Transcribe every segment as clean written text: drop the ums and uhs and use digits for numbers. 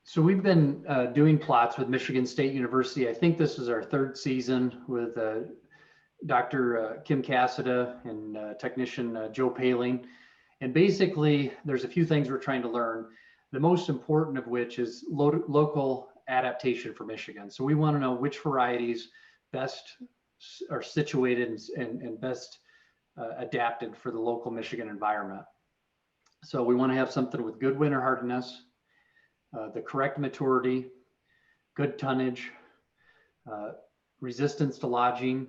So we've been doing plots with Michigan State University. I think this is our third season with Dr. Kim Cassida and technician Joe Paling. And basically, there's a few things we're trying to learn. The most important of which is local adaptation for Michigan. So we want to know which varieties best are situated and best adapted for the local Michigan environment. So we want to have something with good winter hardiness, the correct maturity, good tonnage, resistance to lodging,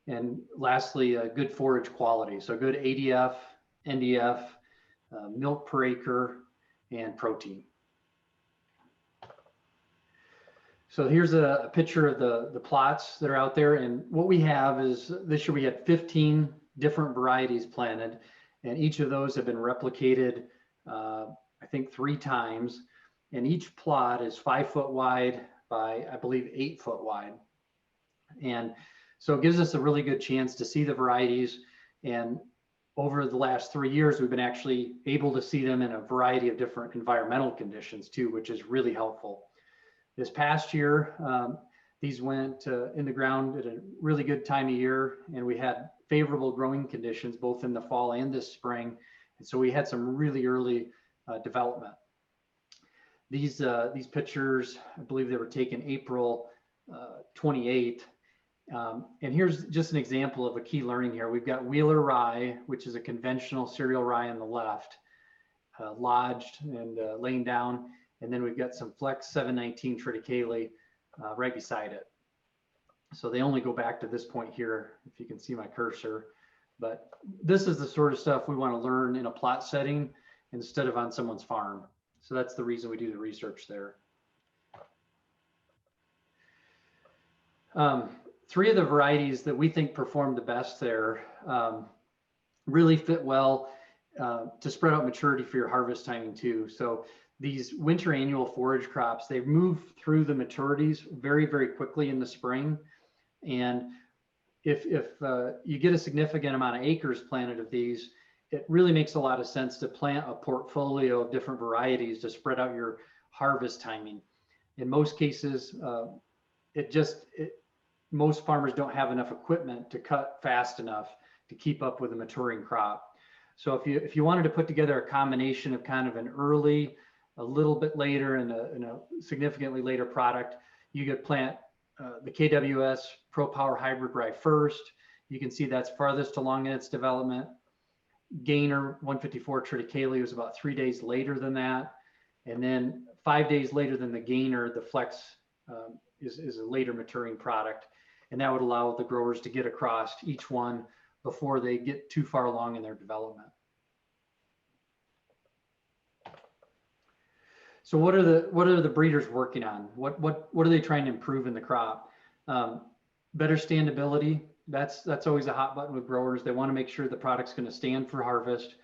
and lastly, good forage quality. So good ADF, NDF, milk per acre, and protein. So here's a picture of the plots that are out there. And what we have is this year we had 15 different varieties planted, and each of those have been replicated, I think 3 times. And each plot is 5 foot wide by, I believe, 8 foot wide. And so it gives us a really good chance to see the varieties. And over the last 3 years, we've been actually able to see them in a variety of different environmental conditions too, which is really helpful. This past year, these went in the ground at a really good time of year, and we had favorable growing conditions both in the fall and this spring. And so we had some really early development. These pictures, I believe they were taken April 28th. And here's just an example of a key learning here. We've got Wheeler rye, which is a conventional cereal rye on the left, lodged and laying down. And then we've got some Flex 719 triticale right beside it. So they only go back to this point here, if you can see my cursor. But this is the sort of stuff we want to learn in a plot setting instead of on someone's farm. So that's the reason we do the research there. 3 of the varieties that we think perform the best there really fit well to spread out maturity for your harvest timing too. So these winter annual forage crops, they move through the maturities very, very quickly in the spring. And if you get a significant amount of acres planted of these, it really makes a lot of sense to plant a portfolio of different varieties to spread out your harvest timing. In most cases, most farmers don't have enough equipment to cut fast enough to keep up with a maturing crop. So if you wanted to put together a combination of kind of an early, a little bit later, and a significantly later product, you could plant the KWS Pro Power Hybrid Rye first. You can see that's farthest along in its development. Gainer 154 triticale was about 3 days later than that. And then 5 days later than the Gainer, the Flex is a later maturing product. And that would allow the growers to get across each one before they get too far along in their development. So what are the breeders working on? What are they trying to improve in the crop? Better standability. That's always a hot button with growers. They want to make sure the product's going to stand for harvest.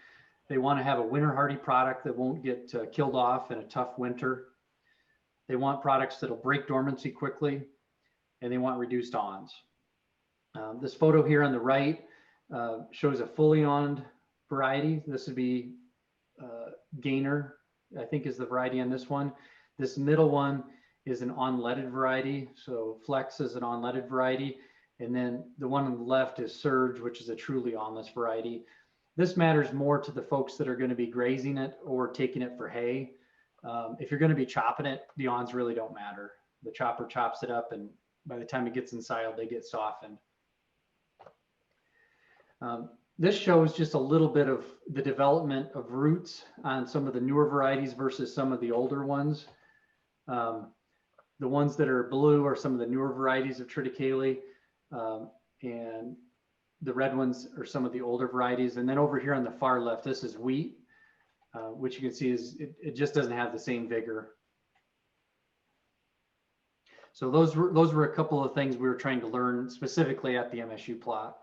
They want to have a winter hardy product that won't get killed off in a tough winter. They want products that'll break dormancy quickly, and they want reduced awns. This photo here on the right shows a fully awned variety. This would be Gainer, I think, is the variety on this one. This middle one is an unleaded variety. So Flex is an unleaded variety. And then the one on the left is Surge, which is a truly awnless variety. This matters more to the folks that are going to be grazing it or taking it for hay. If you're going to be chopping it, the awns really don't matter. The chopper chops it up, and by the time it gets inside, they get softened. This shows just a little bit of the development of roots on some of the newer varieties versus some of the older ones. The ones that are blue are some of the newer varieties of triticale, and the red ones are some of the older varieties. And then over here on the far left, this is wheat, which you can see is it just doesn't have the same vigor. So those were a couple of things we were trying to learn specifically at the MSU plot.